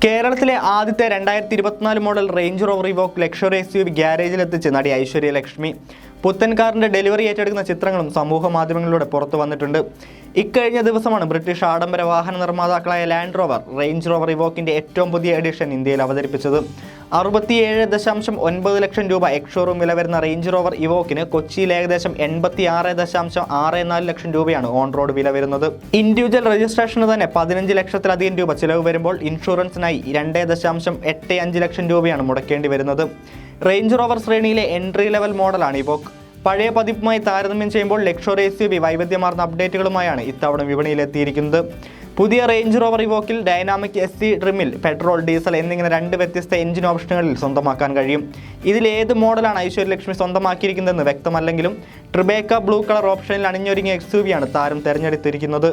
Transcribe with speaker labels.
Speaker 1: കേരളത്തിലെ ആദ്യത്തെ 2024 model range rover Evoque luxury SUV ഗ്യാരേജിലെത്തിച്ച് നടി ഐശ്വര്യ ലക്ഷ്മി. പുത്തൻ കാറിന്റെ ഡെലിവറി ഏറ്റെടുക്കുന്ന ചിത്രങ്ങളും സമൂഹ മാധ്യമങ്ങളിലൂടെ പുറത്തു വന്നിട്ടുണ്ട്. ഇക്കഴിഞ്ഞ ദിവസമാണ് ബ്രിട്ടീഷ് ആഡംബര വാഹന നിർമ്മാതാക്കളായ ലാൻഡ് റോവർ റേഞ്ച് റോവർ ഇവോക്കിന്റെ ഏറ്റവും പുതിയ എഡിഷൻ ഇന്ത്യയിൽ അവതരിപ്പിച്ചത്. 67.9 ലക്ഷം രൂപ എക്സ്ഷോറൂം വില വരുന്ന റേഞ്ച് റോവർ ഇവോക്കിന് കൊച്ചിയിൽ ഏകദേശം 86.64 ലക്ഷം രൂപയാണ് ഓൺ റോഡ് വില വരുന്നത്. ഇൻഡിവിജ്വൽ രജിസ്ട്രേഷന് തന്നെ 15 ലക്ഷത്തിലധികം രൂപ ചിലവ് വരുമ്പോൾ ഇൻഷുറൻസിനായി 2.85 ലക്ഷം രൂപയാണ് മുടക്കേണ്ടി വരുന്നത്. റേഞ്ച് റോവർ ശ്രേണിയിലെ എൻട്രി ലെവൽ മോഡലാണ് ഇവോക്ക്. പഴയ പതിപ്പുമായി താരതമ്യം ചെയ്യുമ്പോൾ ലക്ഷറി SUV വൈവിധ്യമാർന്ന അപ്ഡേറ്റുകളുമായാണ് ഇത്തവണ വിപണിയിലെത്തിയിരിക്കുന്നത്. പുതിയ റേഞ്ച് റോവർ ഇവോക്കിൽ ഡൈനാമിക് SC ട്രിമിൽ പെട്രോൾ, ഡീസൽ എന്നിങ്ങനെ 2 വ്യത്യസ്ത എഞ്ചിൻ ഓപ്ഷനുകളിൽ സ്വന്തമാക്കാൻ കഴിയും. ഇതിൽ ഏത് മോഡലാണ് ഐശ്വര്യ ലക്ഷ്മി സ്വന്തമാക്കിയിരിക്കുന്നതെന്ന് വ്യക്തമല്ലെങ്കിലും ട്രിബേക്ക ബ്ലൂ കളർ ഓപ്ഷനിൽ അണിഞ്ഞൊരുങ്ങിയ SUV ആണ് താരം തെരഞ്ഞെടുത്തിരിക്കുന്നത്.